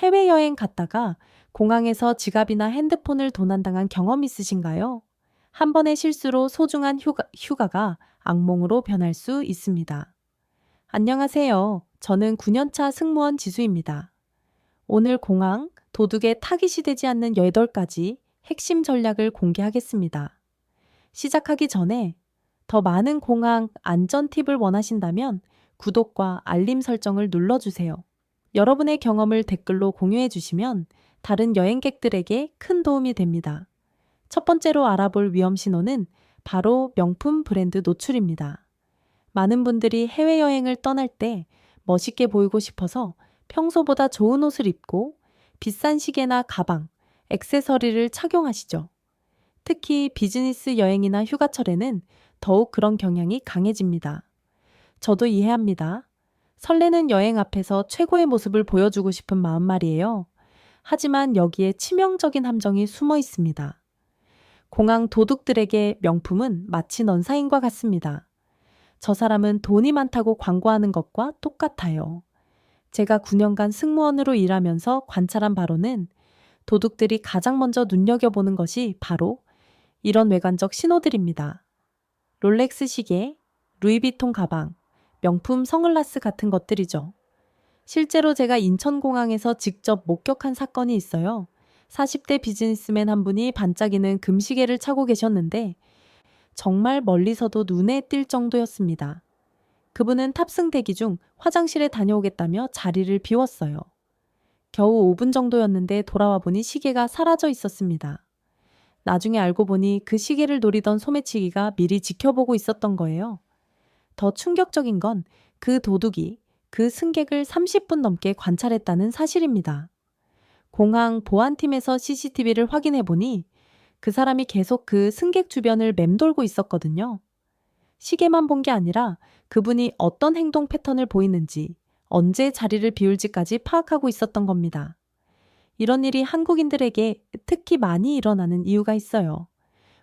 해외여행 갔다가 공항에서 지갑이나 핸드폰을 도난당한 경험 있으신가요? 한 번의 실수로 소중한 휴가가 악몽으로 변할 수 있습니다. 안녕하세요. 저는 9년차 승무원 지수입니다. 오늘 공항 도둑에 타깃이 되지 않는 8가지 핵심 전략을 공개하겠습니다. 시작하기 전에 더 많은 공항 안전 팁을 원하신다면 구독과 알림 설정을 눌러주세요. 여러분의 경험을 댓글로 공유해 주시면 다른 여행객들에게 큰 도움이 됩니다. 첫 번째로 알아볼 위험 신호는 바로 명품 브랜드 노출입니다. 많은 분들이 해외여행을 떠날 때 멋있게 보이고 싶어서 평소보다 좋은 옷을 입고 비싼 시계나 가방, 액세서리를 착용하시죠. 특히 비즈니스 여행이나 휴가철에는 더욱 그런 경향이 강해집니다. 저도 이해합니다. 설레는 여행 앞에서 최고의 모습을 보여주고 싶은 마음 말이에요. 하지만 여기에 치명적인 함정이 숨어 있습니다. 공항 도둑들에게 명품은 마치 넌사인과 같습니다. 저 사람은 돈이 많다고 광고하는 것과 똑같아요. 제가 9년간 승무원으로 일하면서 관찰한 바로는 도둑들이 가장 먼저 눈여겨보는 것이 바로 이런 외관적 신호들입니다. 롤렉스 시계, 루이비통 가방, 명품 선글라스 같은 것들이죠. 실제로 제가 인천공항에서 직접 목격한 사건이 있어요. 40대 비즈니스맨 한 분이 반짝이는 금시계를 차고 계셨는데 정말 멀리서도 눈에 띌 정도였습니다. 그분은 탑승 대기 중 화장실에 다녀오겠다며 자리를 비웠어요. 겨우 5분 정도였는데 돌아와 보니 시계가 사라져 있었습니다. 나중에 알고 보니 그 시계를 노리던 소매치기가 미리 지켜보고 있었던 거예요. 더 충격적인 건 그 도둑이 그 승객을 30분 넘게 관찰했다는 사실입니다. 공항 보안팀에서 CCTV를 확인해 보니 그 사람이 계속 그 승객 주변을 맴돌고 있었거든요. 시계만 본 게 아니라 그분이 어떤 행동 패턴을 보이는지, 언제 자리를 비울지까지 파악하고 있었던 겁니다. 이런 일이 한국인들에게 특히 많이 일어나는 이유가 있어요.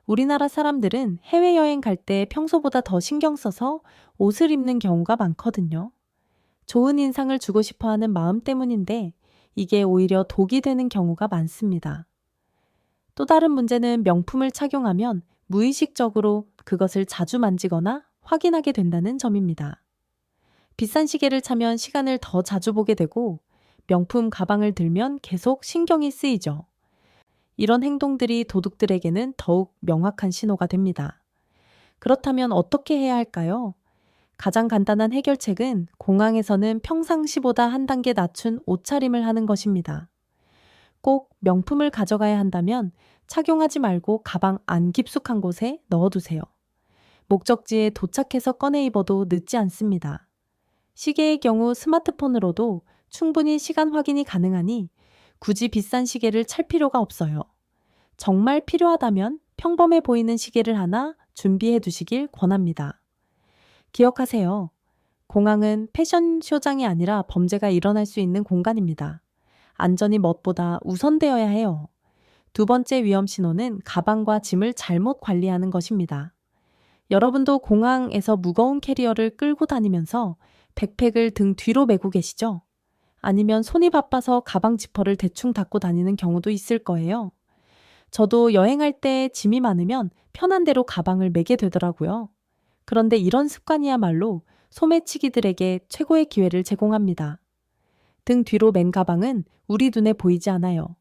우리나라 사람들은 해외여행 갈 때 평소보다 더 신경 써서 옷을 입는 경우가 많거든요. 좋은 인상을 주고 싶어 하는 마음 때문인데 이게 오히려 독이 되는 경우가 많습니다. 또 다른 문제는 명품을 착용하면 무의식적으로 그것을 자주 만지거나 확인하게 된다는 점입니다. 비싼 시계를 차면 시간을 더 자주 보게 되고 명품 가방을 들면 계속 신경이 쓰이죠. 이런 행동들이 도둑들에게는 더욱 명확한 신호가 됩니다. 그렇다면 어떻게 해야 할까요? 가장 간단한 해결책은 공항에서는 평상시보다 한 단계 낮춘 옷차림을 하는 것입니다. 꼭 명품을 가져가야 한다면 착용하지 말고 가방 안 깊숙한 곳에 넣어두세요. 목적지에 도착해서 꺼내 입어도 늦지 않습니다. 시계의 경우 스마트폰으로도 충분히 시간 확인이 가능하니 굳이 비싼 시계를 찰 필요가 없어요. 정말 필요하다면 평범해 보이는 시계를 하나 준비해 두시길 권합니다. 기억하세요. 공항은 패션쇼장이 아니라 범죄가 일어날 수 있는 공간입니다. 안전이 무엇보다 우선되어야 해요. 두 번째 위험 신호는 가방과 짐을 잘못 관리하는 것입니다. 여러분도 공항에서 무거운 캐리어를 끌고 다니면서 백팩을 등 뒤로 메고 계시죠? 아니면 손이 바빠서 가방 지퍼를 대충 닫고 다니는 경우도 있을 거예요. 저도 여행할 때 짐이 많으면 편한 대로 가방을 메게 되더라고요. 그런데 이런 습관이야말로 소매치기들에게 최고의 기회를 제공합니다. 등 뒤로 맨 가방은 우리 눈에 보이지 않아요.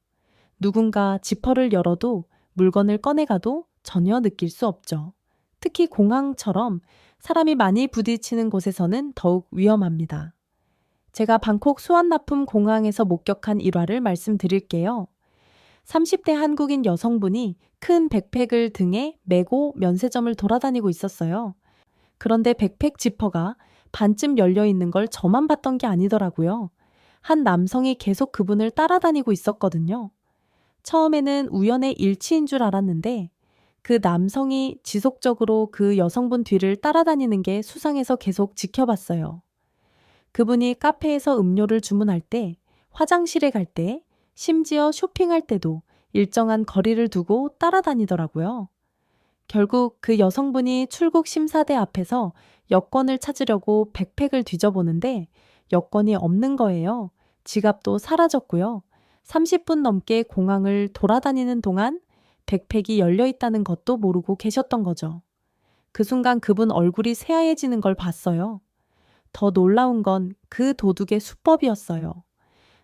누군가 지퍼를 열어도 물건을 꺼내가도 전혀 느낄 수 없죠. 특히 공항처럼 사람이 많이 부딪히는 곳에서는 더욱 위험합니다. 제가 방콕 수완나품 공항에서 목격한 일화를 말씀드릴게요. 30대 한국인 여성분이 큰 백팩을 등에 메고 면세점을 돌아다니고 있었어요. 그런데 백팩 지퍼가 반쯤 열려 있는 걸 저만 봤던 게 아니더라고요. 한 남성이 계속 그분을 따라다니고 있었거든요. 처음에는 우연의 일치인 줄 알았는데 그 남성이 지속적으로 그 여성분 뒤를 따라다니는 게 수상해서 계속 지켜봤어요. 그분이 카페에서 음료를 주문할 때, 화장실에 갈 때, 심지어 쇼핑할 때도 일정한 거리를 두고 따라다니더라고요. 결국 그 여성분이 출국 심사대 앞에서 여권을 찾으려고 백팩을 뒤져보는데 여권이 없는 거예요. 지갑도 사라졌고요. 30분 넘게 공항을 돌아다니는 동안 백팩이 열려 있다는 것도 모르고 계셨던 거죠. 그 순간 그분 얼굴이 새하얘지는 걸 봤어요. 더 놀라운 건 그 도둑의 수법이었어요.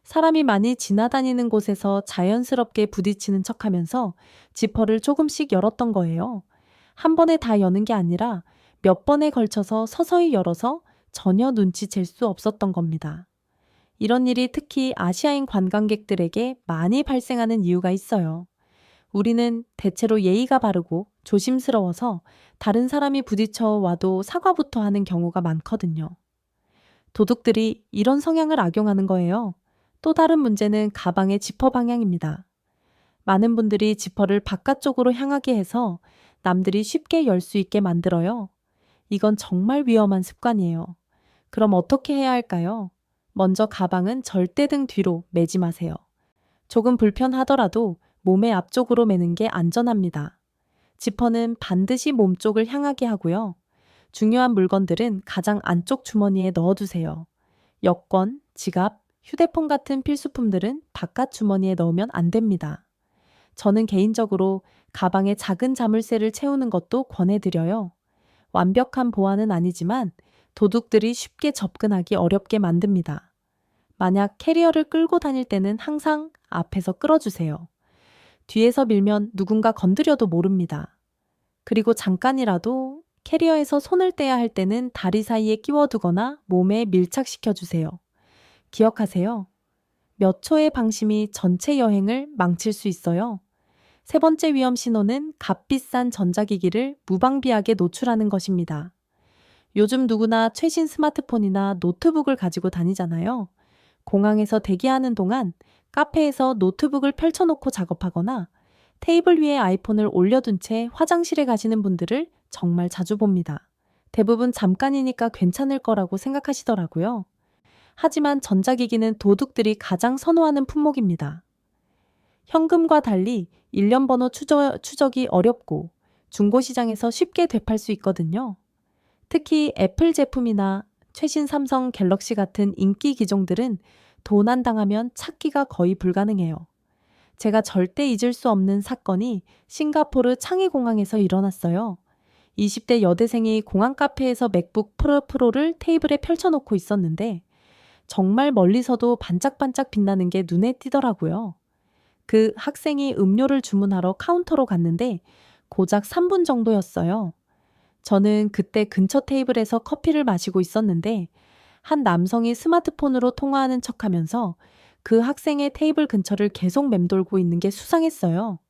사람이 많이 지나다니는 곳에서 자연스럽게 부딪히는 척하면서 지퍼를 조금씩 열었던 거예요. 한 번에 다 여는 게 아니라 몇 번에 걸쳐서 서서히 열어서 전혀 눈치챌 수 없었던 겁니다. 이런 일이 특히 아시아인 관광객들에게 많이 발생하는 이유가 있어요. 우리는 대체로 예의가 바르고 조심스러워서 다른 사람이 부딪혀 와도 사과부터 하는 경우가 많거든요. 도둑들이 이런 성향을 악용하는 거예요. 또 다른 문제는 가방의 지퍼 방향입니다. 많은 분들이 지퍼를 바깥쪽으로 향하게 해서 남들이 쉽게 열 수 있게 만들어요. 이건 정말 위험한 습관이에요. 그럼 어떻게 해야 할까요? 먼저 가방은 절대 등 뒤로 매지 마세요. 조금 불편하더라도 몸의 앞쪽으로 매는 게 안전합니다. 지퍼는 반드시 몸쪽을 향하게 하고요. 중요한 물건들은 가장 안쪽 주머니에 넣어두세요. 여권, 지갑, 휴대폰 같은 필수품들은 바깥 주머니에 넣으면 안 됩니다. 저는 개인적으로 가방에 작은 자물쇠를 채우는 것도 권해드려요. 완벽한 보안은 아니지만 도둑들이 쉽게 접근하기 어렵게 만듭니다. 만약 캐리어를 끌고 다닐 때는 항상 앞에서 끌어주세요. 뒤에서 밀면 누군가 건드려도 모릅니다. 그리고 잠깐이라도 캐리어에서 손을 떼야 할 때는 다리 사이에 끼워두거나 몸에 밀착시켜주세요. 기억하세요. 몇 초의 방심이 전체 여행을 망칠 수 있어요. 세 번째 위험 신호는 값비싼 전자기기를 무방비하게 노출하는 것입니다. 요즘 누구나 최신 스마트폰이나 노트북을 가지고 다니잖아요. 공항에서 대기하는 동안 카페에서 노트북을 펼쳐놓고 작업하거나 테이블 위에 아이폰을 올려둔 채 화장실에 가시는 분들을 정말 자주 봅니다. 대부분 잠깐이니까 괜찮을 거라고 생각하시더라고요. 하지만 전자기기는 도둑들이 가장 선호하는 품목입니다. 현금과 달리 일련 번호 추적이 어렵고 중고시장에서 쉽게 되팔 수 있거든요. 특히 애플 제품이나 최신 삼성 갤럭시 같은 인기 기종들은 도난당하면 찾기가 거의 불가능해요. 제가 절대 잊을 수 없는 사건이 싱가포르 창의공항에서 일어났어요. 20대 여대생이 공항 카페에서 맥북 프로를 테이블에 펼쳐놓고 있었는데 정말 멀리서도 반짝반짝 빛나는 게 눈에 띄더라고요. 그 학생이 음료를 주문하러 카운터로 갔는데 고작 3분 정도였어요. 저는 그때 근처 테이블에서 커피를 마시고 있었는데 한 남성이 스마트폰으로 통화하는 척하면서 그 학생의 테이블 근처를 계속 맴돌고 있는 게 수상했어요.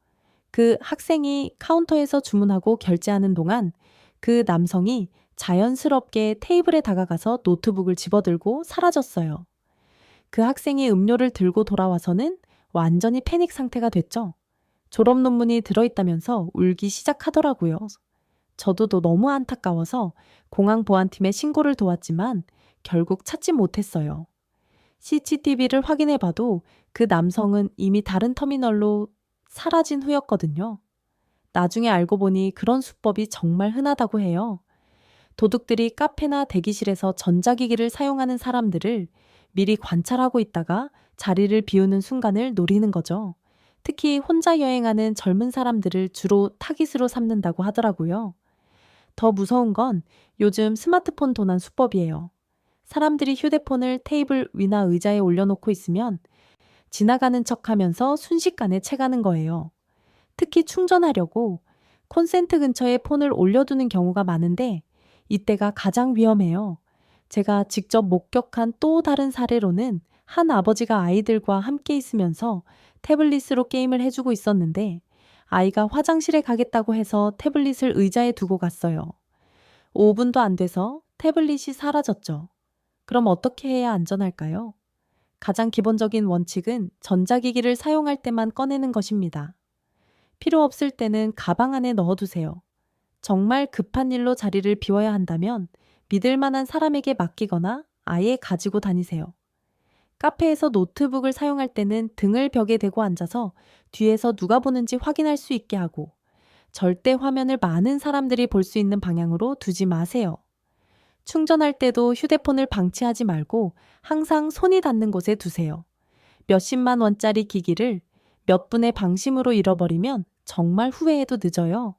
그 학생이 카운터에서 주문하고 결제하는 동안 그 남성이 자연스럽게 테이블에 다가가서 노트북을 집어들고 사라졌어요. 그 학생이 음료를 들고 돌아와서는 완전히 패닉 상태가 됐죠. 졸업 논문이 들어있다면서 울기 시작하더라고요. 저도 너무 안타까워서 공항 보안팀에 신고를 도왔지만 결국 찾지 못했어요. CCTV를 확인해봐도 그 남성은 이미 다른 터미널로 사라진 후였거든요. 나중에 알고 보니 그런 수법이 정말 흔하다고 해요. 도둑들이 카페나 대기실에서 전자기기를 사용하는 사람들을 미리 관찰하고 있다가 자리를 비우는 순간을 노리는 거죠. 특히 혼자 여행하는 젊은 사람들을 주로 타깃으로 삼는다고 하더라고요. 더 무서운 건 요즘 스마트폰 도난 수법이에요. 사람들이 휴대폰을 테이블 위나 의자에 올려놓고 있으면 지나가는 척하면서 순식간에 채가는 거예요. 특히 충전하려고 콘센트 근처에 폰을 올려두는 경우가 많은데 이때가 가장 위험해요. 제가 직접 목격한 또 다른 사례로는 한 아버지가 아이들과 함께 있으면서 태블릿으로 게임을 해주고 있었는데 아이가 화장실에 가겠다고 해서 태블릿을 의자에 두고 갔어요. 5분도 안 돼서 태블릿이 사라졌죠. 그럼 어떻게 해야 안전할까요? 가장 기본적인 원칙은 전자기기를 사용할 때만 꺼내는 것입니다. 필요 없을 때는 가방 안에 넣어두세요. 정말 급한 일로 자리를 비워야 한다면 믿을 만한 사람에게 맡기거나 아예 가지고 다니세요. 카페에서 노트북을 사용할 때는 등을 벽에 대고 앉아서 뒤에서 누가 보는지 확인할 수 있게 하고 절대 화면을 많은 사람들이 볼 수 있는 방향으로 두지 마세요. 충전할 때도 휴대폰을 방치하지 말고 항상 손이 닿는 곳에 두세요. 몇십만 원짜리 기기를 몇 분의 방심으로 잃어버리면 정말 후회해도 늦어요.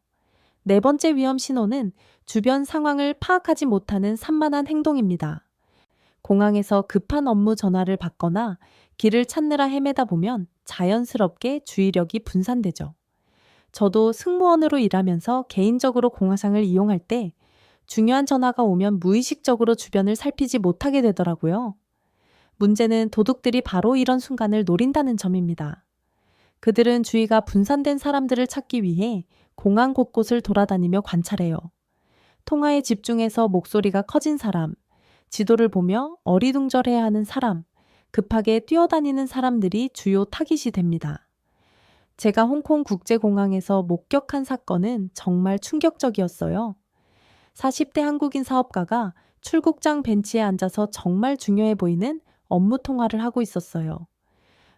네 번째 위험 신호는 주변 상황을 파악하지 못하는 산만한 행동입니다. 공항에서 급한 업무 전화를 받거나 길을 찾느라 헤매다 보면 자연스럽게 주의력이 분산되죠. 저도 승무원으로 일하면서 개인적으로 공항상을 이용할 때 중요한 전화가 오면 무의식적으로 주변을 살피지 못하게 되더라고요. 문제는 도둑들이 바로 이런 순간을 노린다는 점입니다. 그들은 주의가 분산된 사람들을 찾기 위해 공항 곳곳을 돌아다니며 관찰해요. 통화에 집중해서 목소리가 커진 사람, 지도를 보며 어리둥절해야 하는 사람, 급하게 뛰어다니는 사람들이 주요 타깃이 됩니다. 제가 홍콩 국제공항에서 목격한 사건은 정말 충격적이었어요. 40대 한국인 사업가가 출국장 벤치에 앉아서 정말 중요해 보이는 업무 통화를 하고 있었어요.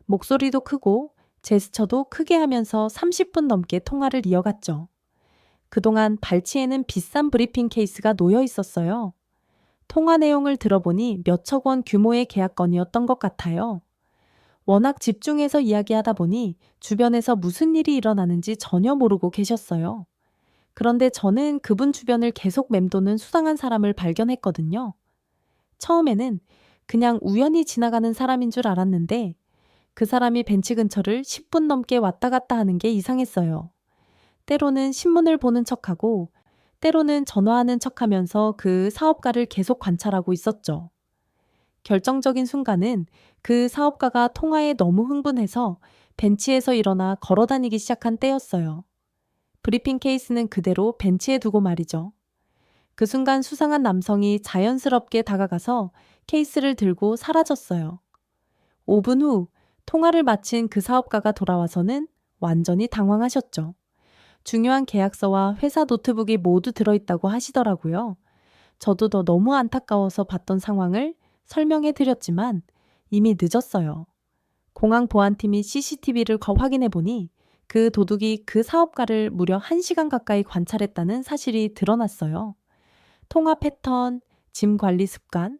목소리도 크고 제스처도 크게 하면서 30분 넘게 통화를 이어갔죠. 그동안 발치에는 비싼 브리핑 케이스가 놓여 있었어요. 통화 내용을 들어보니 몇억 원 규모의 계약건이었던 것 같아요. 워낙 집중해서 이야기하다 보니 주변에서 무슨 일이 일어나는지 전혀 모르고 계셨어요. 그런데 저는 그분 주변을 계속 맴도는 수상한 사람을 발견했거든요. 처음에는 그냥 우연히 지나가는 사람인 줄 알았는데 그 사람이 벤치 근처를 10분 넘게 왔다 갔다 하는 게 이상했어요. 때로는 신문을 보는 척하고 때로는 전화하는 척하면서 그 사업가를 계속 관찰하고 있었죠. 결정적인 순간은 그 사업가가 통화에 너무 흥분해서 벤치에서 일어나 걸어다니기 시작한 때였어요. 브리핑 케이스는 그대로 벤치에 두고 말이죠. 그 순간 수상한 남성이 자연스럽게 다가가서 케이스를 들고 사라졌어요. 5분 후 통화를 마친 그 사업가가 돌아와서는 완전히 당황하셨죠. 중요한 계약서와 회사 노트북이 모두 들어있다고 하시더라고요. 저도 더 너무 안타까워서 봤던 상황을 설명해 드렸지만 이미 늦었어요. 공항 보안팀이 CCTV를 확인해 보니 그 도둑이 그 사업가를 무려 1시간 가까이 관찰했다는 사실이 드러났어요. 통화 패턴, 짐 관리 습관,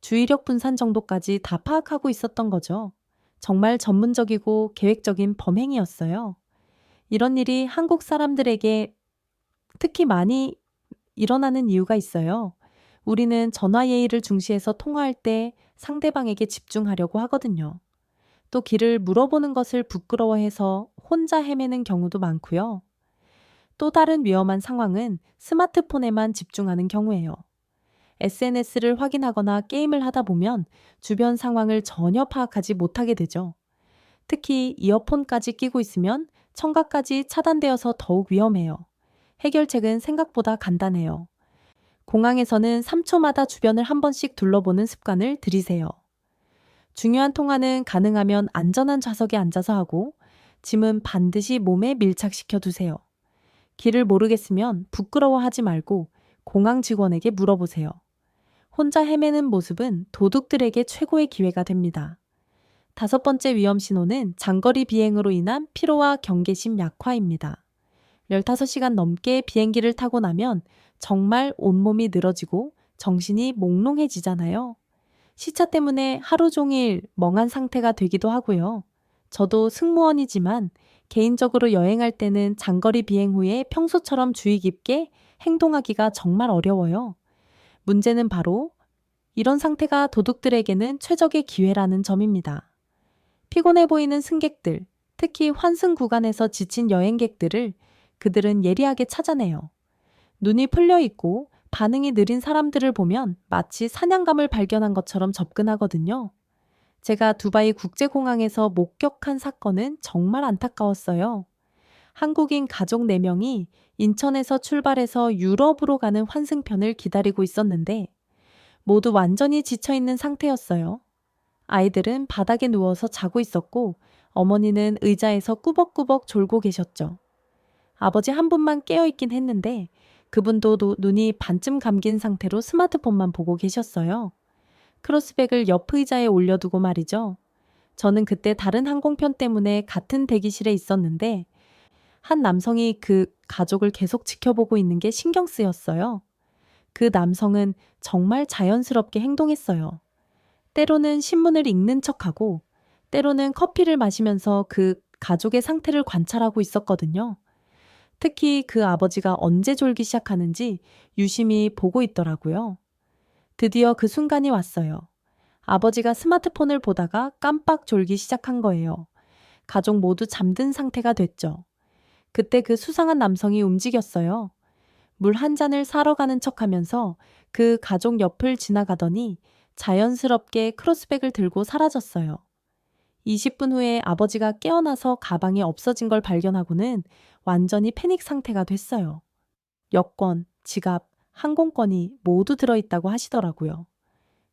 주의력 분산 정도까지 다 파악하고 있었던 거죠. 정말 전문적이고 계획적인 범행이었어요. 이런 일이 한국 사람들에게 특히 많이 일어나는 이유가 있어요. 우리는 전화 예의를 중시해서 통화할 때 상대방에게 집중하려고 하거든요. 또 길을 물어보는 것을 부끄러워해서 혼자 헤매는 경우도 많고요. 또 다른 위험한 상황은 스마트폰에만 집중하는 경우예요. SNS를 확인하거나 게임을 하다 보면 주변 상황을 전혀 파악하지 못하게 되죠. 특히 이어폰까지 끼고 있으면 청각까지 차단되어서 더욱 위험해요. 해결책은 생각보다 간단해요. 공항에서는 3초마다 주변을 한 번씩 둘러보는 습관을 들이세요. 중요한 통화는 가능하면 안전한 좌석에 앉아서 하고 짐은 반드시 몸에 밀착시켜 두세요. 길을 모르겠으면 부끄러워하지 말고 공항 직원에게 물어보세요. 혼자 헤매는 모습은 도둑들에게 최고의 기회가 됩니다. 5번째 위험 신호는 장거리 비행으로 인한 피로와 경계심 약화입니다. 15시간 넘게 비행기를 타고 나면 정말 온몸이 늘어지고 정신이 몽롱해지잖아요. 시차 때문에 하루 종일 멍한 상태가 되기도 하고요. 저도 승무원이지만 개인적으로 여행할 때는 장거리 비행 후에 평소처럼 주의 깊게 행동하기가 정말 어려워요. 문제는 바로 이런 상태가 도둑들에게는 최적의 기회라는 점입니다. 피곤해 보이는 승객들, 특히 환승 구간에서 지친 여행객들을 그들은 예리하게 찾아내요. 눈이 풀려 있고 반응이 느린 사람들을 보면 마치 사냥감을 발견한 것처럼 접근하거든요. 제가 두바이 국제공항에서 목격한 사건은 정말 안타까웠어요. 한국인 가족 4명이 인천에서 출발해서 유럽으로 가는 환승편을 기다리고 있었는데 모두 완전히 지쳐있는 상태였어요. 아이들은 바닥에 누워서 자고 있었고 어머니는 의자에서 꾸벅꾸벅 졸고 계셨죠. 아버지 한 분만 깨어있긴 했는데 그분도 눈이 반쯤 감긴 상태로 스마트폰만 보고 계셨어요. 크로스백을 옆 의자에 올려두고 말이죠. 저는 그때 다른 항공편 때문에 같은 대기실에 있었는데 한 남성이 그 가족을 계속 지켜보고 있는 게 신경 쓰였어요. 그 남성은 정말 자연스럽게 행동했어요. 때로는 신문을 읽는 척하고 때로는 커피를 마시면서 그 가족의 상태를 관찰하고 있었거든요. 특히 그 아버지가 언제 졸기 시작하는지 유심히 보고 있더라고요. 드디어 그 순간이 왔어요. 아버지가 스마트폰을 보다가 깜빡 졸기 시작한 거예요. 가족 모두 잠든 상태가 됐죠. 그때 그 수상한 남성이 움직였어요. 물 한 잔을 사러 가는 척 하면서 그 가족 옆을 지나가더니 자연스럽게 크로스백을 들고 사라졌어요. 20분 후에 아버지가 깨어나서 가방이 없어진 걸 발견하고는 완전히 패닉 상태가 됐어요. 여권, 지갑, 항공권이 모두 들어있다고 하시더라고요.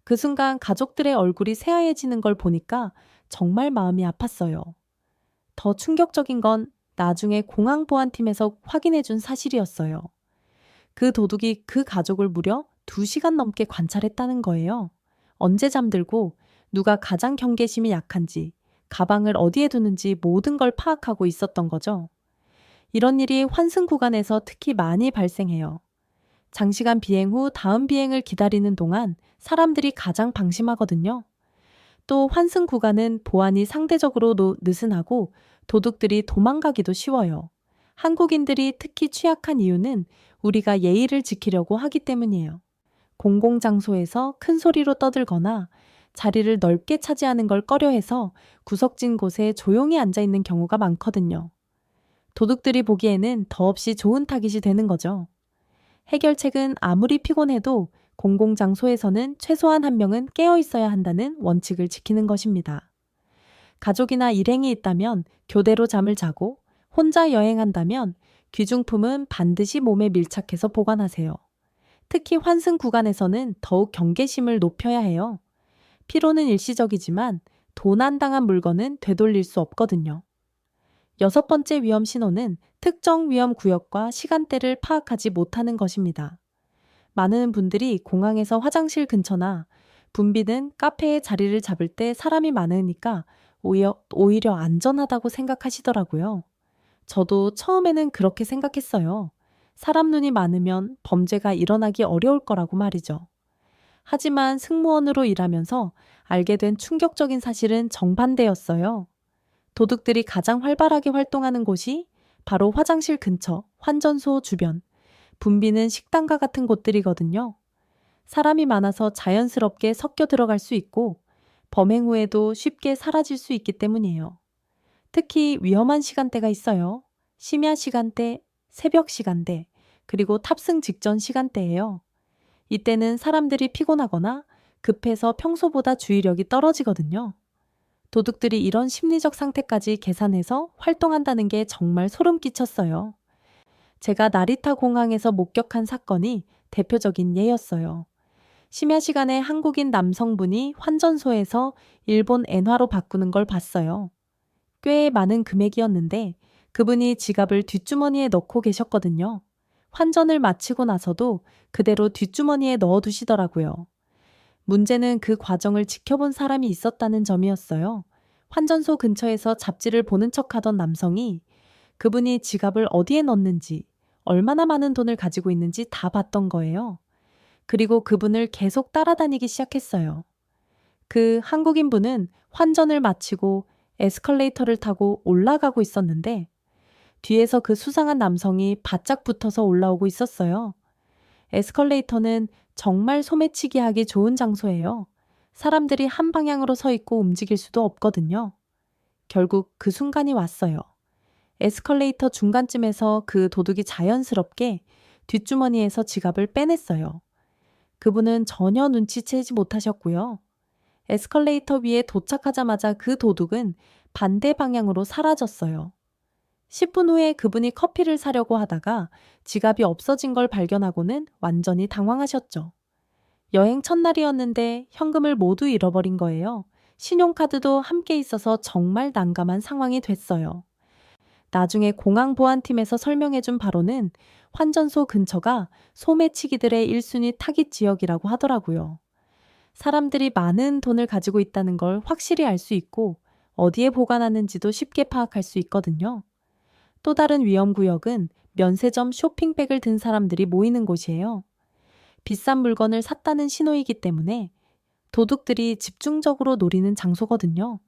그 순간 가족들의 얼굴이 새하얘지는 걸 보니까 정말 마음이 아팠어요. 더 충격적인 건 나중에 공항보안팀에서 확인해준 사실이었어요. 그 도둑이 그 가족을 무려 2시간 넘게 관찰했다는 거예요. 언제 잠들고 누가 가장 경계심이 약한지, 가방을 어디에 두는지 모든 걸 파악하고 있었던 거죠. 이런 일이 환승 구간에서 특히 많이 발생해요. 장시간 비행 후 다음 비행을 기다리는 동안 사람들이 가장 방심하거든요. 또 환승 구간은 보안이 상대적으로 느슨하고 도둑들이 도망가기도 쉬워요. 한국인들이 특히 취약한 이유는 우리가 예의를 지키려고 하기 때문이에요. 공공장소에서 큰 소리로 떠들거나 자리를 넓게 차지하는 걸 꺼려해서 구석진 곳에 조용히 앉아 있는 경우가 많거든요. 도둑들이 보기에는 더없이 좋은 타깃이 되는 거죠. 해결책은 아무리 피곤해도 공공장소에서는 최소한 한 명은 깨어 있어야 한다는 원칙을 지키는 것입니다. 가족이나 일행이 있다면 교대로 잠을 자고 혼자 여행한다면 귀중품은 반드시 몸에 밀착해서 보관하세요. 특히 환승 구간에서는 더욱 경계심을 높여야 해요. 피로는 일시적이지만 도난당한 물건은 되돌릴 수 없거든요. 6번째 위험 신호는 특정 위험 구역과 시간대를 파악하지 못하는 것입니다. 많은 분들이 공항에서 화장실 근처나 붐비는 카페에 자리를 잡을 때 사람이 많으니까 오히려 안전하다고 생각하시더라고요. 저도 처음에는 그렇게 생각했어요. 사람 눈이 많으면 범죄가 일어나기 어려울 거라고 말이죠. 하지만 승무원으로 일하면서 알게 된 충격적인 사실은 정반대였어요. 도둑들이 가장 활발하게 활동하는 곳이 바로 화장실 근처, 환전소 주변, 붐비는 식당과 같은 곳들이거든요. 사람이 많아서 자연스럽게 섞여 들어갈 수 있고 범행 후에도 쉽게 사라질 수 있기 때문이에요. 특히 위험한 시간대가 있어요. 심야 시간대, 새벽 시간대, 그리고 탑승 직전 시간대예요. 이때는 사람들이 피곤하거나 급해서 평소보다 주의력이 떨어지거든요. 도둑들이 이런 심리적 상태까지 계산해서 활동한다는 게 정말 소름 끼쳤어요. 제가 나리타 공항에서 목격한 사건이 대표적인 예였어요. 심야 시간에 한국인 남성분이 환전소에서 일본 엔화로 바꾸는 걸 봤어요. 꽤 많은 금액이었는데 그분이 지갑을 뒷주머니에 넣고 계셨거든요. 환전을 마치고 나서도 그대로 뒷주머니에 넣어두시더라고요. 문제는 그 과정을 지켜본 사람이 있었다는 점이었어요. 환전소 근처에서 잡지를 보는 척하던 남성이 그분이 지갑을 어디에 넣는지, 얼마나 많은 돈을 가지고 있는지 다 봤던 거예요. 그리고 그분을 계속 따라다니기 시작했어요. 그 한국인 분은 환전을 마치고 에스컬레이터를 타고 올라가고 있었는데 뒤에서 그 수상한 남성이 바짝 붙어서 올라오고 있었어요. 에스컬레이터는 정말 소매치기 하기 좋은 장소예요. 사람들이 한 방향으로 서 있고 움직일 수도 없거든요. 결국 그 순간이 왔어요. 에스컬레이터 중간쯤에서 그 도둑이 자연스럽게 뒷주머니에서 지갑을 빼냈어요. 그분은 전혀 눈치채지 못하셨고요. 에스컬레이터 위에 도착하자마자 그 도둑은 반대 방향으로 사라졌어요. 10분 후에 그분이 커피를 사려고 하다가 지갑이 없어진 걸 발견하고는 완전히 당황하셨죠. 여행 첫날이었는데 현금을 모두 잃어버린 거예요. 신용카드도 함께 있어서 정말 난감한 상황이 됐어요. 나중에 공항보안팀에서 설명해준 바로는 환전소 근처가 소매치기들의 1순위 타깃 지역이라고 하더라고요. 사람들이 많은 돈을 가지고 있다는 걸 확실히 알 수 있고 어디에 보관하는지도 쉽게 파악할 수 있거든요. 또 다른 위험구역은 면세점 쇼핑백을 든 사람들이 모이는 곳이에요. 비싼 물건을 샀다는 신호이기 때문에 도둑들이 집중적으로 노리는 장소거든요.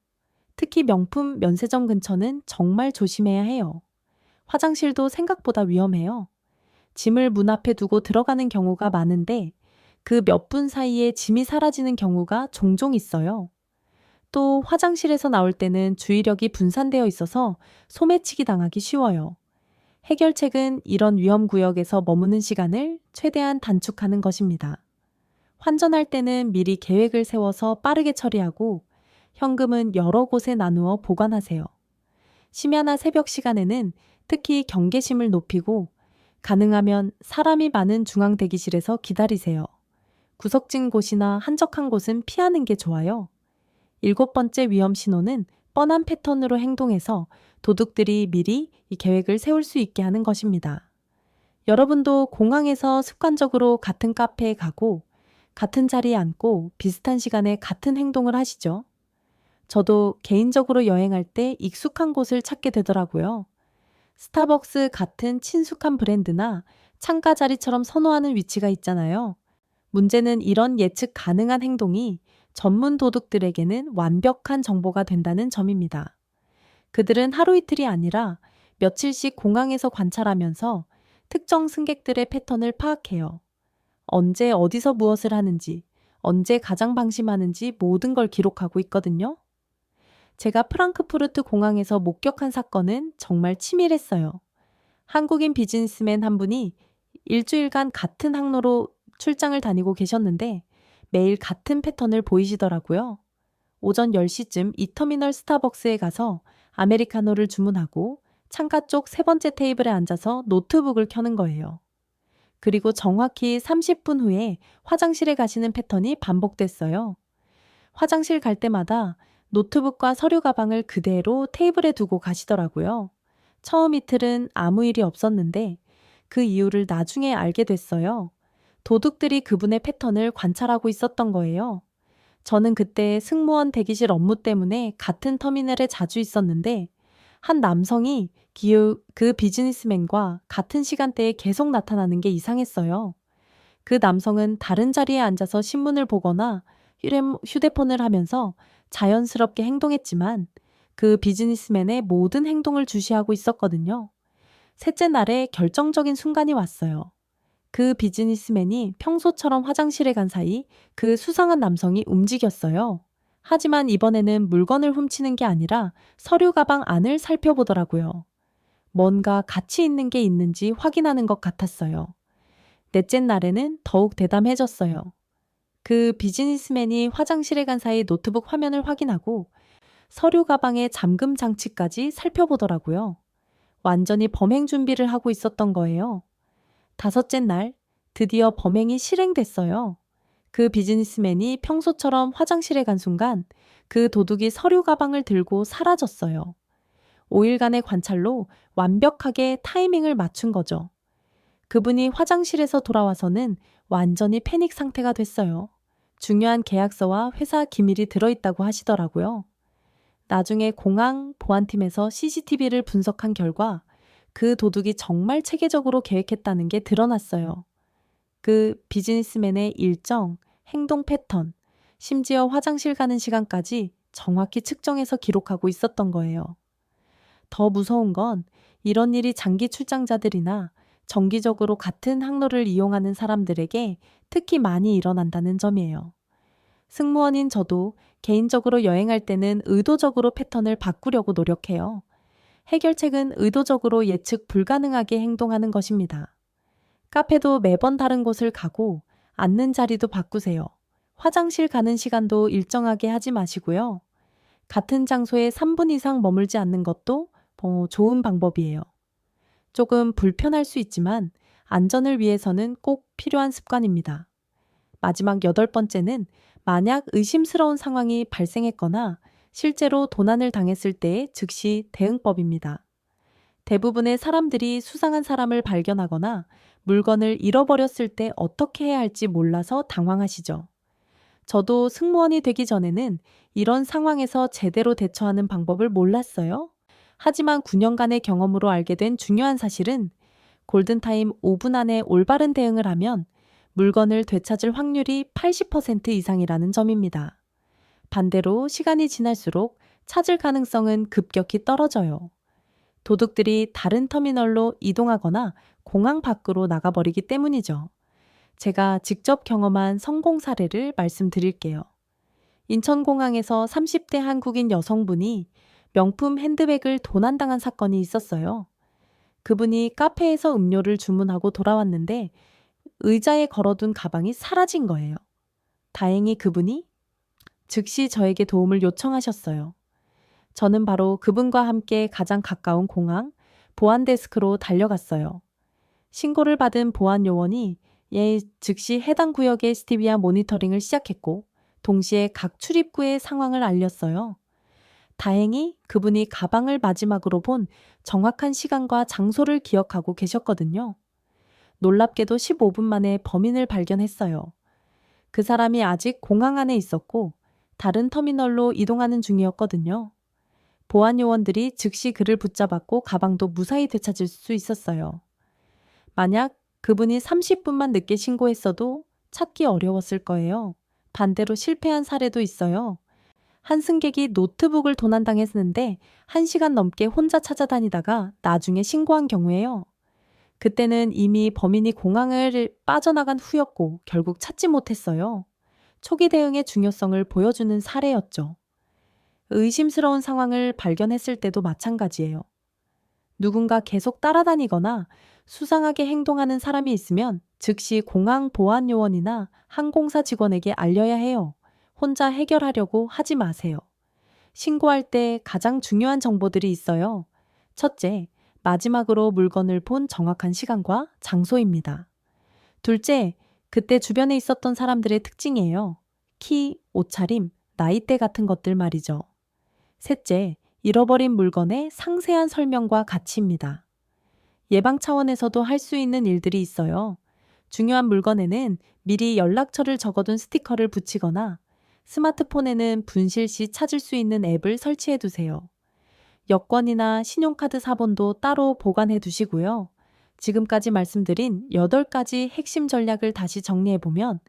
특히 명품 면세점 근처는 정말 조심해야 해요. 화장실도 생각보다 위험해요. 짐을 문 앞에 두고 들어가는 경우가 많은데 그 몇 분 사이에 짐이 사라지는 경우가 종종 있어요. 또 화장실에서 나올 때는 주의력이 분산되어 있어서 소매치기 당하기 쉬워요. 해결책은 이런 위험 구역에서 머무는 시간을 최대한 단축하는 것입니다. 환전할 때는 미리 계획을 세워서 빠르게 처리하고 현금은 여러 곳에 나누어 보관하세요. 심야나 새벽 시간에는 특히 경계심을 높이고 가능하면 사람이 많은 중앙 대기실에서 기다리세요. 구석진 곳이나 한적한 곳은 피하는 게 좋아요. 7번째 위험 신호는 뻔한 패턴으로 행동해서 도둑들이 미리 이 계획을 세울 수 있게 하는 것입니다. 여러분도 공항에서 습관적으로 같은 카페에 가고 같은 자리에 앉고 비슷한 시간에 같은 행동을 하시죠? 저도 개인적으로 여행할 때 익숙한 곳을 찾게 되더라고요. 스타벅스 같은 친숙한 브랜드나 창가 자리처럼 선호하는 위치가 있잖아요. 문제는 이런 예측 가능한 행동이 전문 도둑들에게는 완벽한 정보가 된다는 점입니다. 그들은 하루 이틀이 아니라 며칠씩 공항에서 관찰하면서 특정 승객들의 패턴을 파악해요. 언제 어디서 무엇을 하는지, 언제 가장 방심하는지 모든 걸 기록하고 있거든요. 제가 프랑크푸르트 공항에서 목격한 사건은 정말 치밀했어요. 한국인 비즈니스맨 한 분이 일주일간 같은 항로로 출장을 다니고 계셨는데 매일 같은 패턴을 보이시더라고요. 오전 10시쯤 이 터미널 스타벅스에 가서 아메리카노를 주문하고 창가 쪽 세 번째 테이블에 앉아서 노트북을 켜는 거예요. 그리고 정확히 30분 후에 화장실에 가시는 패턴이 반복됐어요. 화장실 갈 때마다 노트북과 서류 가방을 그대로 테이블에 두고 가시더라고요. 처음 이틀은 아무 일이 없었는데 그 이유를 나중에 알게 됐어요. 도둑들이 그분의 패턴을 관찰하고 있었던 거예요. 저는 그때 승무원 대기실 업무 때문에 같은 터미널에 자주 있었는데 한 남성이 그 비즈니스맨과 같은 시간대에 계속 나타나는 게 이상했어요. 그 남성은 다른 자리에 앉아서 신문을 보거나 휴대폰을 하면서 자연스럽게 행동했지만 그 비즈니스맨의 모든 행동을 주시하고 있었거든요. 셋째 날에 결정적인 순간이 왔어요. 그 비즈니스맨이 평소처럼 화장실에 간 사이 그 수상한 남성이 움직였어요. 하지만 이번에는 물건을 훔치는 게 아니라 서류 가방 안을 살펴보더라고요. 뭔가 가치 있는 게 있는지 확인하는 것 같았어요. 넷째 날에는 더욱 대담해졌어요. 그 비즈니스맨이 화장실에 간 사이 노트북 화면을 확인하고 서류 가방의 잠금 장치까지 살펴보더라고요. 완전히 범행 준비를 하고 있었던 거예요. 다섯째 날, 드디어 범행이 실행됐어요. 그 비즈니스맨이 평소처럼 화장실에 간 순간 그 도둑이 서류 가방을 들고 사라졌어요. 5일간의 관찰로 완벽하게 타이밍을 맞춘 거죠. 그분이 화장실에서 돌아와서는 완전히 패닉 상태가 됐어요. 중요한 계약서와 회사 기밀이 들어있다고 하시더라고요. 나중에 공항 보안팀에서 CCTV를 분석한 결과 그 도둑이 정말 체계적으로 계획했다는 게 드러났어요. 그 비즈니스맨의 일정, 행동 패턴, 심지어 화장실 가는 시간까지 정확히 측정해서 기록하고 있었던 거예요. 더 무서운 건 이런 일이 장기 출장자들이나 정기적으로 같은 항로를 이용하는 사람들에게 특히 많이 일어난다는 점이에요. 승무원인 저도 개인적으로 여행할 때는 의도적으로 패턴을 바꾸려고 노력해요. 해결책은 의도적으로 예측 불가능하게 행동하는 것입니다. 카페도 매번 다른 곳을 가고 앉는 자리도 바꾸세요. 화장실 가는 시간도 일정하게 하지 마시고요. 같은 장소에 3분 이상 머물지 않는 것도 좋은 방법이에요. 조금 불편할 수 있지만 안전을 위해서는 꼭 필요한 습관입니다. 마지막 8번째는 만약 의심스러운 상황이 발생했거나 실제로 도난을 당했을 때의 즉시 대응법입니다. 대부분의 사람들이 수상한 사람을 발견하거나 물건을 잃어버렸을 때 어떻게 해야 할지 몰라서 당황하시죠. 저도 승무원이 되기 전에는 이런 상황에서 제대로 대처하는 방법을 몰랐어요. 하지만 9년간의 경험으로 알게 된 중요한 사실은 골든타임 5분 안에 올바른 대응을 하면 물건을 되찾을 확률이 80% 이상이라는 점입니다. 반대로 시간이 지날수록 찾을 가능성은 급격히 떨어져요. 도둑들이 다른 터미널로 이동하거나 공항 밖으로 나가버리기 때문이죠. 제가 직접 경험한 성공 사례를 말씀드릴게요. 인천공항에서 30대 한국인 여성분이 명품 핸드백을 도난당한 사건이 있었어요. 그분이 카페에서 음료를 주문하고 돌아왔는데 의자에 걸어둔 가방이 사라진 거예요. 다행히 그분이 즉시 저에게 도움을 요청하셨어요. 저는 바로 그분과 함께 가장 가까운 공항 보안 데스크로 달려갔어요. 신고를 받은 보안 요원이 즉시 해당 구역의 스티비아 모니터링을 시작했고 동시에 각 출입구의 상황을 알렸어요. 다행히 그분이 가방을 마지막으로 본 정확한 시간과 장소를 기억하고 계셨거든요. 놀랍게도 15분 만에 범인을 발견했어요. 그 사람이 아직 공항 안에 있었고 다른 터미널로 이동하는 중이었거든요. 보안 요원들이 즉시 그를 붙잡았고 가방도 무사히 되찾을 수 있었어요. 만약 그분이 30분만 늦게 신고했어도 찾기 어려웠을 거예요. 반대로 실패한 사례도 있어요. 한 승객이 노트북을 도난당했는데 1시간 넘게 혼자 찾아다니다가 나중에 신고한 경우에요. 그때는 이미 범인이 공항을 빠져나간 후였고 결국 찾지 못했어요. 초기 대응의 중요성을 보여주는 사례였죠. 의심스러운 상황을 발견했을 때도 마찬가지예요. 누군가 계속 따라다니거나 수상하게 행동하는 사람이 있으면 즉시 공항 보안 요원이나 항공사 직원에게 알려야 해요. 혼자 해결하려고 하지 마세요. 신고할 때 가장 중요한 정보들이 있어요. 첫째, 마지막으로 물건을 본 정확한 시간과 장소입니다. 둘째, 그때 주변에 있었던 사람들의 특징이에요. 키, 옷차림, 나이대 같은 것들 말이죠. 셋째, 잃어버린 물건의 상세한 설명과 가치입니다. 예방 차원에서도 할 수 있는 일들이 있어요. 중요한 물건에는 미리 연락처를 적어둔 스티커를 붙이거나 스마트폰에는 분실 시 찾을 수 있는 앱을 설치해 두세요. 여권이나 신용카드 사본도 따로 보관해 두시고요. 지금까지 말씀드린 8가지 핵심 전략을 다시 정리해 보면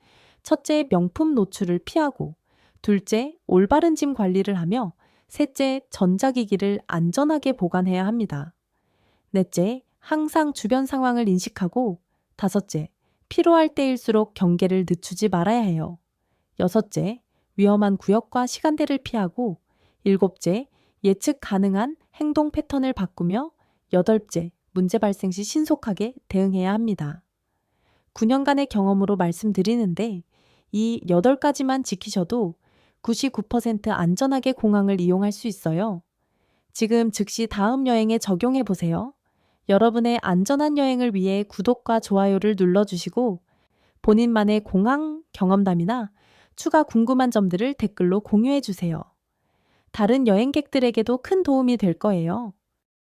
첫째, 명품 노출을 피하고 둘째, 올바른 짐 관리를 하며 셋째, 전자기기를 안전하게 보관해야 합니다. 넷째, 항상 주변 상황을 인식하고 다섯째, 필요할 때일수록 경계를 늦추지 말아야 해요. 여섯째, 위험한 구역과 시간대를 피하고 일곱째, 예측 가능한 행동 패턴을 바꾸며 여덟째, 문제 발생 시 신속하게 대응해야 합니다. 9년간의 경험으로 말씀드리는데 이 8가지만 지키셔도 99% 안전하게 공항을 이용할 수 있어요. 지금 즉시 다음 여행에 적용해 보세요. 여러분의 안전한 여행을 위해 구독과 좋아요를 눌러주시고 본인만의 공항 경험담이나 추가 궁금한 점들을 댓글로 공유해 주세요. 다른 여행객들에게도 큰 도움이 될 거예요.